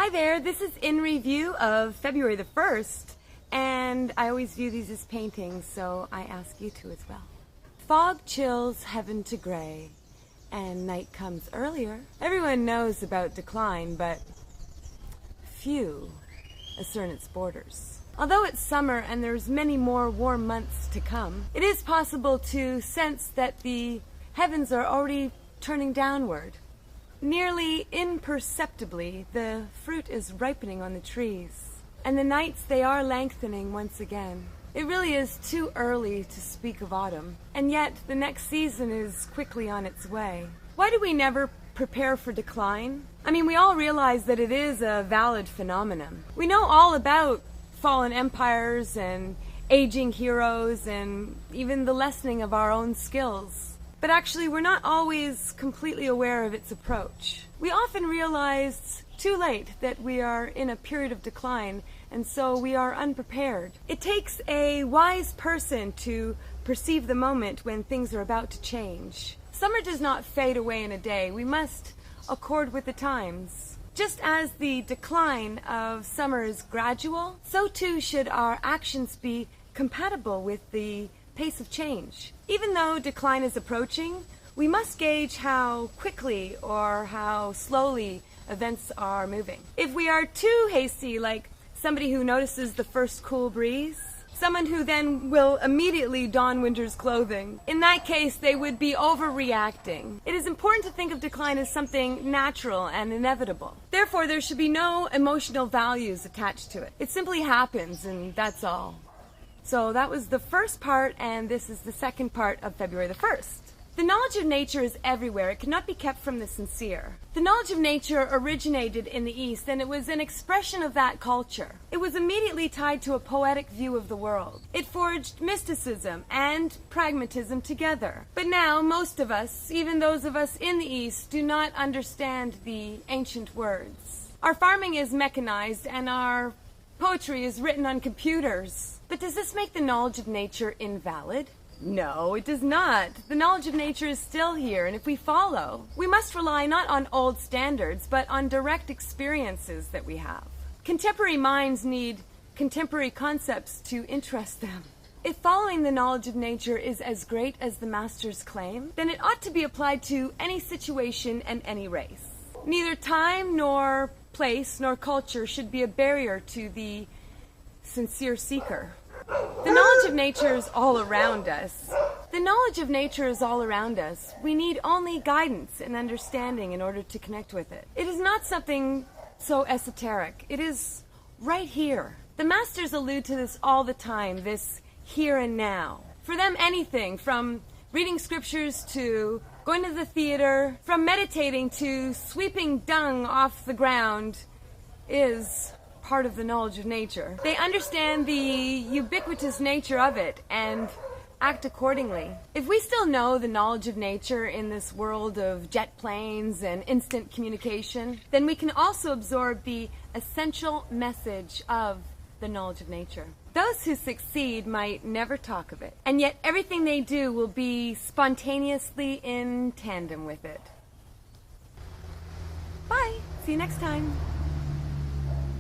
Hi there, this is in review of February the 1st, and I always view these as paintings, so I ask you to as well. Fog chills heaven to gray, and night comes earlier. Everyone knows about decline, but few discern its borders. Although it's summer and there's many more warm months to come, it is possible to sense that the heavens are already turning downward. Nearly imperceptibly, the fruit is ripening on the trees, and the nights, they are lengthening once again. It really is too early to speak of autumn, and yet the next season is quickly on its way. Why do we never prepare for decline? I mean, we all realize that it is a valid phenomenon. We know all about fallen empires and aging heroes and even the lessening of our own skills. But actually, we're not always completely aware of its approach. We often realize too late that we are in a period of decline, and so we are unprepared. It takes a wise person to perceive the moment when things are about to change. Summer does not fade away in a day. We must accord with the times. Just as the decline of summer is gradual, so too should our actions be compatible with the pace of change. Even though decline is approaching, we must gauge how quickly or how slowly events are moving. If we are too hasty, like somebody who notices the first cool breeze, someone who then will immediately don winter's clothing, in that case they would be overreacting. It is important to think of decline as something natural and inevitable. Therefore, there should be no emotional values attached to it. It simply happens, and that's all. So that was the first part, and this is the second part of February the 1st. The knowledge of nature is everywhere. It cannot be kept from the sincere. The knowledge of nature originated in the East, and it was an expression of that culture. It was immediately tied to a poetic view of the world. It forged mysticism and pragmatism together. But now, most of us, even those of us in the East, do not understand the ancient words. Our farming is mechanized, and our poetry is written on computers. But does this make the knowledge of nature invalid? No, it does not. The knowledge of nature is still here, and if we follow, we must rely not on old standards, but on direct experiences that we have. Contemporary minds need contemporary concepts to interest them. If following the knowledge of nature is as great as the masters claim, then it ought to be applied to any situation and any race. Neither time nor place nor culture should be a barrier to the sincere seeker. The knowledge of nature is all around us. The knowledge of nature is all around us. We need only guidance and understanding in order to connect with it. It is not something so esoteric. It is right here. The masters allude to this all the time, this here and now. For them, anything from reading scriptures to going to the theater, from meditating to sweeping dung off the ground is part of the knowledge of nature. They understand the ubiquitous nature of it and act accordingly. If we still know the knowledge of nature in this world of jet planes and instant communication, then we can also absorb the essential message of the knowledge of nature. Those who succeed might never talk of it, and yet everything they do will be spontaneously in tandem with it. Bye! See you next time.